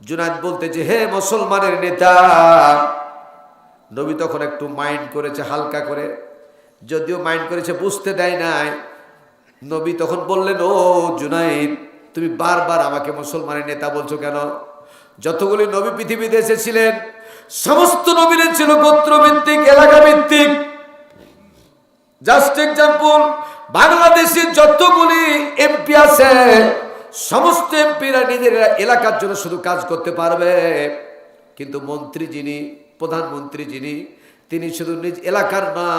জুনায়েদ বলতেছে, হে মুসলমানের নেতা। নবী তখন একটু মাইন্ড করেছে হালকা করে, যদিও মাইন্ড করেছে বুঝতে দেয় নাই। নবী তখন বললেন, ও জুনায়েদ, তুমি বারবার আমাকে মুসলমানের নেতা বলছো কেন? যতগুলি নবী পৃথিবীতে এসেছিলেন সমস্ত নবীরা ছিল গোত্রভিত্তিক, এলাকা ভিত্তিক। জাস্ট এক্সাম্পল, বাংলাদেশের যতগুলি এমপি আছে সমস্ত এমপিরা নিজের এলাকার জন্য শুধু কাজ করতে পারবে, কিন্তু মন্ত্রী যিনি, প্রধানমন্ত্রী যিনি, তিনি শুধু নিজ এলাকার না,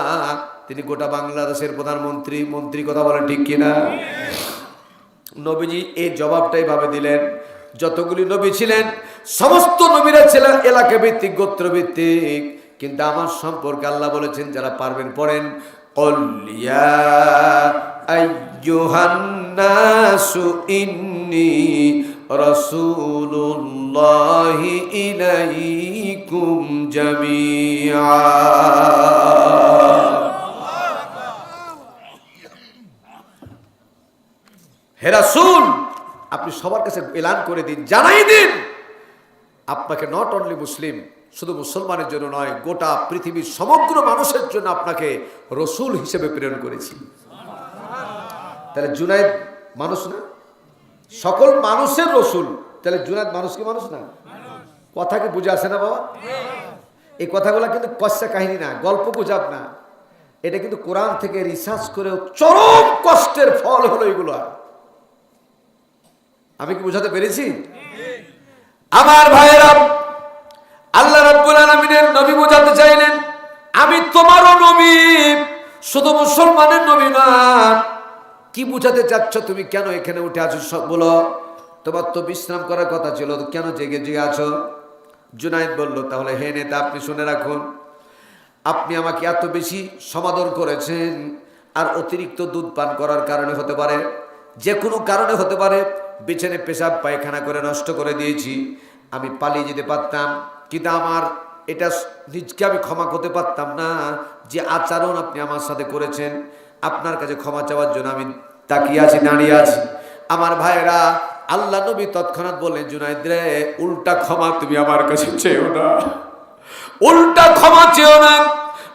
তিনি গোটা বাংলাদেশের প্রধানমন্ত্রী। মন্ত্রী কথা বলেন ঠিক কিনা? নবীজি এই জবাবটাই ভাবে দিলেন, যতগুলি নবী ছিলেন সমস্ত নবীরা ছিলেন এলাকা ভিত্তিক, গোত্র ভিত্তিক, কিন্তু আমার সম্পর্কে আল্লাহ বলেছেন, যারা পারবেন পড়েন, قل يا أيها الناس إني رسول الله إليكم جميعا। হে রাসূল, আপনি সবার কাছে এলান করে দিন, জানাই দিন, আপনাকে নট অনলি মুসলিম, শুধু মুসলমানের জন্য নয়, গোটা পৃথিবীর সমগ্র মানুষের জন্য আপনাকে রসুল হিসেবে প্রেরণ করেছি। তাহলে জুনায়েদ মানুষ না? সকল মানুষের রসুল, তাহলে জুনায়েদ মানুষ কি মানুষ না? কথা কি বুঝে আসে না বাবা? এই কথাগুলো কিন্তু কষ্টা কাহিনী না, গল্প গুজব না, এটা কিন্তু কোরআন থেকে রিসার্চ করে চরম কষ্টের ফল হলো এগুলো। আমি কি বুঝাতে পেরেছি? আমার ভাইয়েরা, আল্লাহ রাব্বুল আলামিনের নবী বোঝাতে চাইলেন, আমি তোমারও নবী, শুধু মুসলমানের নবী না। কি বুঝাতে চাচ্ছ তুমি? কেন এখানে উঠে আছো সব বলো? তোমার তো বিশ্রাম করার কথা ছিল, কেন জেগে জেগে আছো? জুনায়েদ বলল, তাহলে হে নেতা, আপনি শুনে রাখুন, আপনি আমাকে এত বেশি সমাদর করেছেন, আর অতিরিক্ত দুধ পান করার কারণে হতে পারে, যে কোনো কারণে হতে পারে, বিছানে পেশাব পায়খানা করে নষ্ট করে দিয়েছি, আমি পালিয়ে যেতে পারতাম, কিন্তু আমার এটা নিজকে আমি ক্ষমা করতে পারতাম না, যে আচরণ আপনি আমার সাথে করেছেন। আপনার কাছে ক্ষমা চাওয়ার জন্য আমি তাকিয়ে আছি, দাঁড়িয়ে আছি। আমার ভাইয়েরা, আল্লাহ নবী তৎক্ষণাৎ বললেন, জুনায়েদ রে, উল্টা ক্ষমা তুমি আমার কাছে চেও না, উল্টা ক্ষমা চেও না,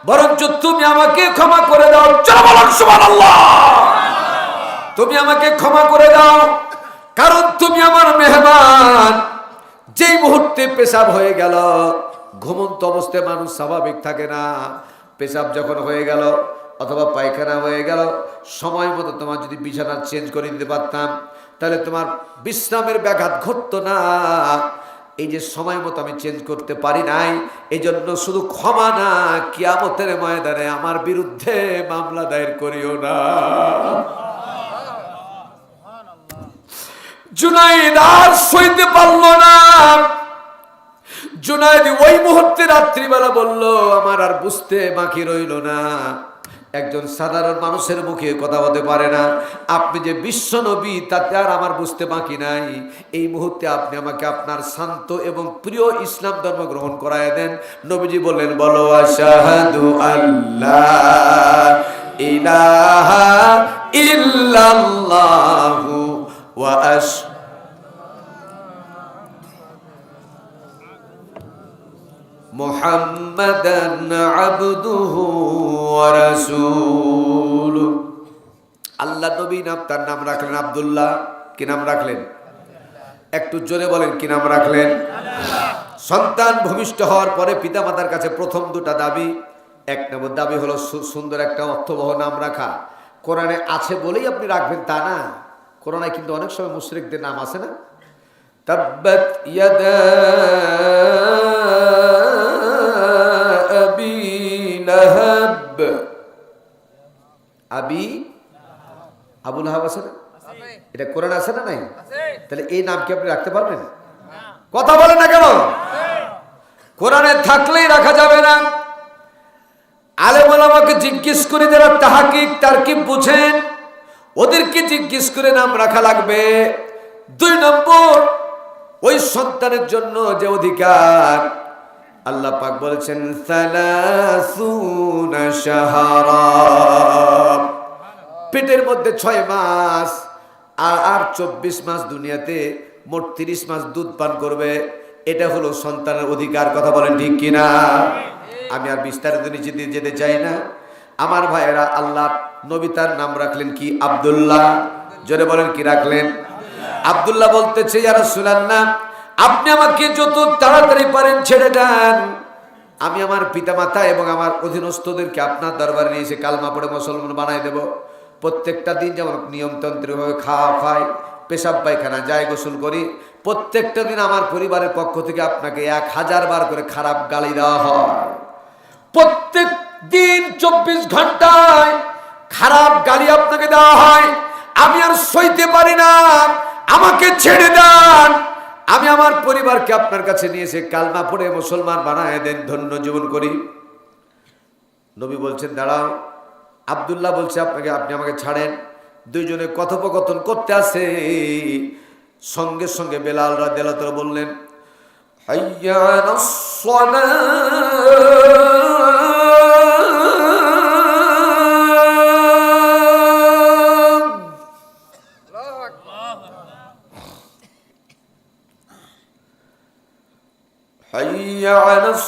বরঞ্চ তুমি আমাকে ক্ষমা করে দাও। চলো বলুন সুবহানাল্লাহ। তুমি আমাকে ক্ষমা করে দাও, কারণ তুমি আমার মেহমান। যেই মুহূর্তে পেশাব হয়ে গেল, ঘুমন্ত অবস্থায় মানুষ স্বাভাবিক থাকে না, পেশাব যখন হয়ে গেল অথবা পায়খানা হয়ে গেল, সময় মতো তোমার যদি বিছানা চেঞ্জ করে দিতে পারতাম, তাহলে তোমার বিশ্রামের ব্যাঘাত ঘটতো না। এই যে সময় মতো আমি চেঞ্জ করতে পারি নাই, এই জন্য শুধু ক্ষমা না, কিয়ামতের ময়দানে আমার বিরুদ্ধে মামলা দায়ের করিও না। জুনায়েদ আর সইতে পারল না। জুনায়েদ ওই মুহূর্তে রাত্রিবেলা বলল, আমার আর বুঝতে বাকি রইল না। একজন সাধারণ মানুষের মুখে কথা হতে পারে না, আপনি যে বিশ্ব নবী তাতে আর আমার বুঝতে বাকি নাই। এই মুহূর্তে আপনি আমাকে আপনার শান্ত এবং প্রিয় ইসলাম ধর্ম গ্রহণ করায় দেন। নবীজি বললেন, বলো আশহাদু আল্লাহ ইলাহা ইল্লাল্লাহু ওয়া মুহাম্মাদান আবদুহু ওয়া রাসূলুহু। আল্লাহ নবী তার নাম রাখলেন আব্দুল্লাহ। কি নাম রাখলেন? একটু জোরে বলেন, কি নাম রাখলেন? সন্তান ভূমিষ্ঠ হওয়ার পরে পিতামাতার কাছে প্রথম দুটা দাবি। এক নম্বর দাবি হলো সুন্দর একটা অর্থবহ নাম রাখা। কোরআনে আছে বলেই আপনি রাখবেন তা না, কোরআনে কিন্তু অনেক সময় মুশরিকদের নাম আছে না, তাব্বাত ইয়াদা আবি লাহাব, আবি আবু লাহাব আছে না? এটা কোরআন আছে না? নাই? তাহলে এই নাম কি আপনি রাখতে পারবেন? কথা বলেন না কেন? কোরআনে থাকলেই রাখা যাবে না। আলেম ওলামাকে জিজ্ঞেস করে, যারা তাহকিক তারকিব বুঝেন, ওদেরকে জিজ্ঞেস করে নাম রাখা লাগবে। দুই নম্বর, ওই সন্তানের জন্য যে অধিকার, আল্লাহ পাক বলেছেন সালাসুনা শাহরা, পেটের মধ্যে 6 মাস আর 24 মাস দুনিয়াতে মোট 30 মাস দুধ পান করবে, এটা হলো সন্তানের অধিকার। কথা বলেন ঠিক কিনা? আমি আর বিস্তারিত নিচে দিয়ে যেতে চাই না। আমার ভাইয়েরা, আল্লাহ নবী তার নাম রাখলেন কি? আব্দুল্লাহ। জোরে বলেন কি রাখলেন? আব্দুল্লাহ বলতেছে, ইয়া রাসূলুল্লাহ, আপনি আমাকে যত তাড়াতাড়ি পারেন ছেড়ে দেন। আমি আমার পিতামাতা এবং আমার অধীনস্থদেরকে আপনার দরবারে নিয়ে এসে কালমা পড়ে মুসলমান বানাই দেব। প্রত্যেকটা দিন যেমন নিয়মতান্ত্রিকভাবে খাওয়া খাই, পেশাব পায়খানা যাই, গোসল করি, প্রত্যেকটা দিন আমার পরিবারের পক্ষ থেকে আপনাকে 1000 বার করে খারাপ গালি দেওয়া হয়। প্রত্যেক দিন 24 ঘন্টায় খারাপ গালি আপনাকে দেওয়া হয়। আমি আর সইতে পারি না, আমাকে ছেড়ে দেন। আমি আমার পরিবারকে আপনার কাছে নিয়ে এসে কালমা পড়ে মুসলমান বানায় দেন, ধন্য জীবন করি। নবী বলছেন দাঁড়াও। আব্দুল্লাহ বলছে আপনি আমাকে ছাড়েন। দুইজনে কথোপকথন করতে আসে। সঙ্গে সঙ্গে বেলাল রাদিয়াল্লাহু তাআলা বললেন, হাইয়া আলাস সালাহ, হাইয়া আলাস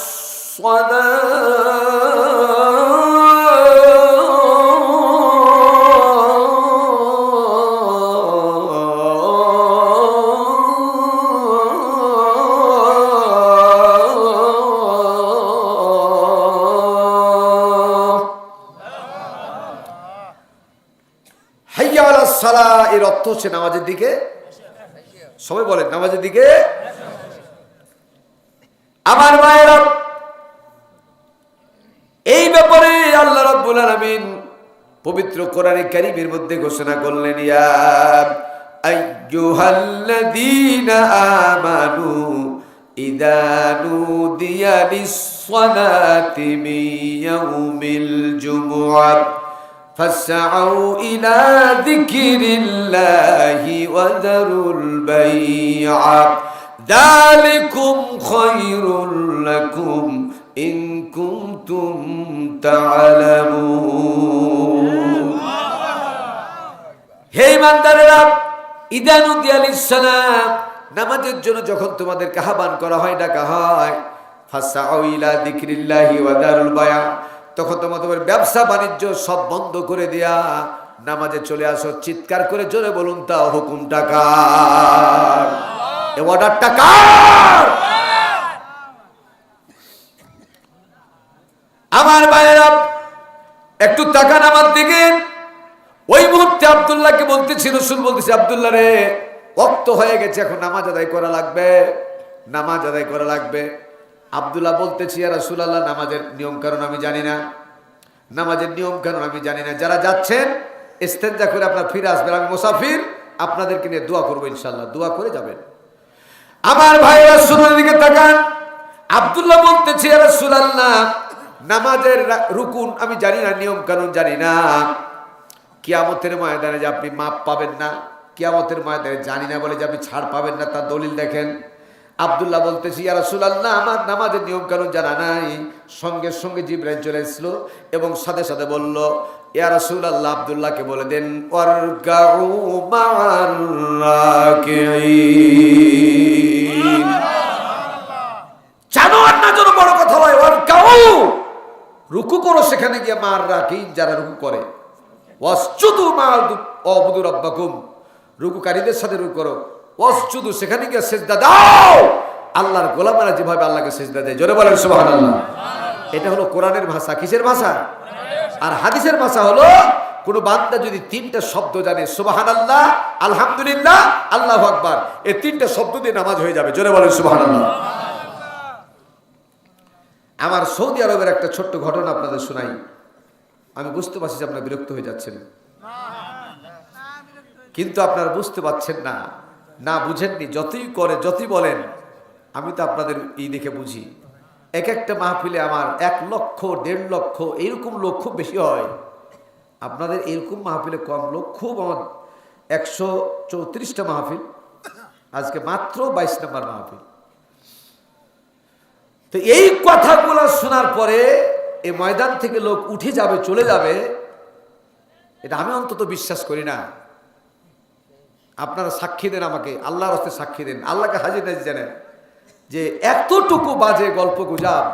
সালাহ এর অর্থ হচ্ছে নামাজের দিকে। সবাই বলেন নামাজের দিকে। আমার ভাইয়েরা, এই ব্যাপারে আল্লাহ রাব্বুল আলামিন পবিত্র কোরআনে কারীমের মধ্যে ঘোষণা করলেন, ইয়া আইয়ুহাল্লাযীনা আমানু ইযা নুদিয়া লিস-সালাতি মিন ইয়াউমিল জুমুআহ ফাসআউ ইলা যিকরিল্লাহি ওয়া যারুল বাই'a যালিকুম খায়রুল লাকুম ইন কুনতুম তা'লামুন। হে ঈমানদারেরা, ইযা নুদিয়া লিস-সালাত, নামাজের জন্য যখন তোমাদেরকে আহ্বান করা হয়, ডাকা হয়, ফাসআউ ইলা যিকরিল্লাহি ওয়া যারুল বাই'a, তখন তোমাদের ব্যবসা বাণিজ্য সব বন্ধ করে দিয়া নামাজে চলে আসো। চিৎকার করে জোরে বলুন, তা হুকুমটা কার? এই অর্ডারটা কার? আমার ভাইয়েরা, একটু তাকান আমার দিকে। ওই মুহূর্তে আব্দুল্লাহকে বলতেছি, রাসূল বলতেছে, আব্দুল্লাহ রে, ওয়াক্ত হয়ে গেছে, এখন নামাজ আদায় করা লাগবে, নামাজ আদায় করা লাগবে। আব্দুল্লাহ বলতেছি, ইয়া রাসূলুল্লাহ, নামাজের নিয়ম কানুন আমি জানি না, নামাজের নিয়ম কানুন আমি জানি না। যারা যাচ্ছেন ইস্তেনজা করে আপনার ফিরে আসবেন, আমি মুসাফির, আপনাদেরকে নিয়ে দোয়া করবো ইনশাআল্লাহ, দোয়া করে যাবেন। আমার ভাইরা রাসূলের দিকে তাকান। আব্দুল্লাহ বলতেছে, ইয়া রাসূলুল্লাহ, নামাজের রুকুন আমি জানি না, নিয়ম কানুন জানি না। কিয়ামতের ময়দানে যে আপনি মাপ পাবেন না, কিয়ামতের ময়দানে জানি না বলে যে আপনি ছাড় পাবেন না, তার দলিল দেখেন। আব্দুল্লাহ বলতেছি, ইয়া রাসূলুল্লাহ, আমার নামাজের নিয়ম কানুন জানা নাই। সঙ্গে সঙ্গে জিবরাইল চলে এসেছিল এবং সাথে সাথে বলল, ইয়া রাসূলুল্লাহ, আব্দুল্লাহকে বলে দেন, ওয়ারকাউ মা'আর রাকিঈন। জানোয়ার না যেন বড় কথা হয়, ওয়ারকাউ, রুকু করো সেখানে গিয়ে, মা'আর রাকিঈন, যারা রুকু করে, ওয়াসজুদু মা'আবুদু রাব্বাকুম, রুকুকারীদের সাথে রুকু করো, ওয়াসজুদু, সেখানে গিয়ে সিজদা দাও। আল্লাহর গোলামেরা যেভাবে আল্লাহকে সিজদা দেয়, জোরে বলেন সুবহানাল্লাহ। এটা হলো কোরআনের ভাষা। কিসের ভাষা? আর হাদিসের ভাষা হলো, কোন বান্দা যদি 3টা শব্দ জানে, সুবহানাল্লাহ, আলহামদুলিল্লাহ, আল্লাহু আকবার, এই 3টা শব্দ দিয়ে নামাজ হয়ে যাবে, জোরে বলেন সুবহানাল্লাহ। আমার সৌদি আরবের একটা ছোট্ট ঘটনা আপনাদের শোনাই। আমি বুঝতে পারছি যে আপনারা বিরক্ত হয়ে যাচ্ছেন, কিন্তু আপনারা বুঝতে পারছেন না, না বুঝেননি। যতই করে, যতই বলেন, আমি তো আপনাদের এই দেখে বুঝি। এক একটা মাহফিলে আমার 1 লক্ষ, 1.5 লক্ষ এইরকম লোক খুব বেশি হয়। আপনাদের এরকম মাহফিলে কম লোক, খুব আমার 134টা মাহফিল, আজকে মাত্র 22 নম্বর মাহফিল। তো এই কথাগুলো শোনার পরে এই ময়দান থেকে লোক উঠে যাবে, চলে যাবে, এটা আমি অন্তত বিশ্বাস করি না। আপনারা সাক্ষী দেন, আমাকে আল্লাহর হস্তে সাক্ষী দেন, আল্লাহকে হাজির নাজির জানেন যে এতটুকু বাজে গল্প গুজব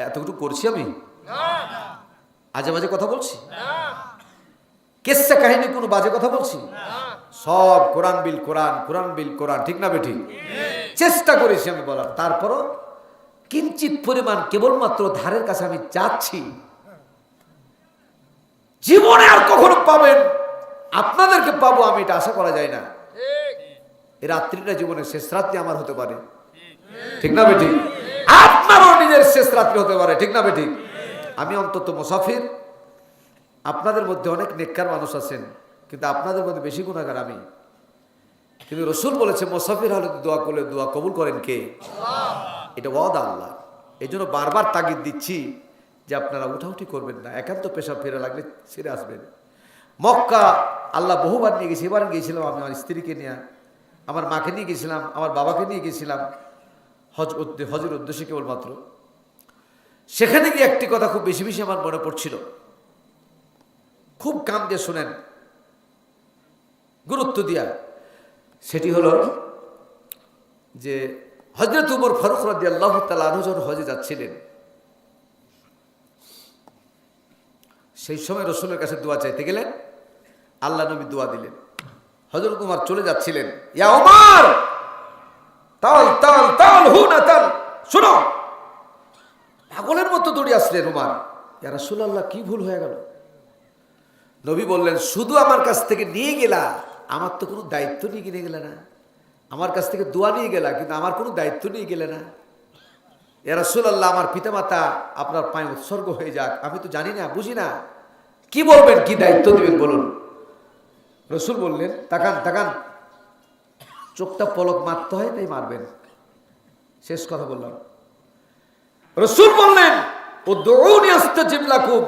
এতটুকু করছি আমি? আজে বাজে কথা বলছি? কেসা কাহিনী কোনো বাজে কথা বলছি? সব কোরআন বিল কোরআন, কোরআন বিল কোরআন, ঠিক না বেঠিক? চেষ্টা করেছি আমি বলার, তারপরও কিঞ্চিত পরিমাণ কেবলমাত্র ধারের কাছে আমি যাচ্ছি। জীবনে আর কখনো পাবেন, আপনাদেরকে পাবো আমি, এটা আশা করা যায় না। এই রাত্রিটা জীবনের শেষ রাত্রি আমার হতে পারে, ঠিক না বেঠিক? আপনারও নিজের শেষ রাত্রি হতে পারে, ঠিক না বেঠিক? আমি অন্তত মুসাফির, আপনাদের মধ্যে অনেক নেককার মানুষ আছেন, কিন্তু আপনাদের মধ্যে বেশি গুনাহগার আমি। কিন্তু রসুল বলেছে মুসাফির হলে দোয়া করলে দোয়া কবুল করেন কে? এটা ওয়াদা আল্লাহ। এই জন্য বারবার তাগিদ দিচ্ছি যে আপনারা উঠাউঠি করবেন না, একান্ত পেশা ফেরা লাগলে ছেড়ে আসবেন। মক্কা আল্লাহ বহুবার নিয়ে গেছি, এবার গিয়েছিলাম আমি আমার স্ত্রীকে নিয়ে, আমার মাকে নিয়ে গেছিলাম, আমার বাবাকে নিয়ে গেছিলাম হজের উদ্দেশ্যে কেবলমাত্র। সেখানে গিয়ে একটি কথা খুব বেশি বেশি আমার মনে পড়ছিল, খুব কান দিয়ে শোনেন, গুরুত্ব দিয়া। সেটি হলো যে হযরত উমর ফারুক রাদিয়াল্লাহু তাআলা আনহু যখন হজে যাচ্ছিলেন, সেই সময় রসুলের কাছে দোয়া চাইতে গেলেন, আল্লাহ নবী দোয়া দিলেন। হযরত উমর চলে যাচ্ছিলেন, ইয়া উমর তাল তাল তাল হুনা তাল, শুনো। পাগলের মতো দৌড়ে আসলেন উমর, ইয়া রাসূলুল্লাহ কি ভুল হয়ে গেল? নবী বললেন, শুধু আমার কাছ থেকে নিয়ে গেলা, আমার তো কোনো দায়িত্ব নিয়ে গেলে না। আমার কাছ থেকে দোয়া নিয়ে গেলা, কিন্তু আমার কোনো দায়িত্ব নিয়ে গেলে না। ইয়া রাসূলুল্লাহ, আমার পিতামাতা আপনার পায়ে উৎসর্গ হয়ে যাক, আমি তো জানি না, বুঝি না, কি বলবেন, কি দায়িত্ব দিবেন বলুন। রসুল বললেন, তাকান তাকান, চোখটা পলক মারতে হয় তাই মারবেন। শেষ কথা বললাম। রসুল বললেন, উদউনি আস্তাজিব লাকুম,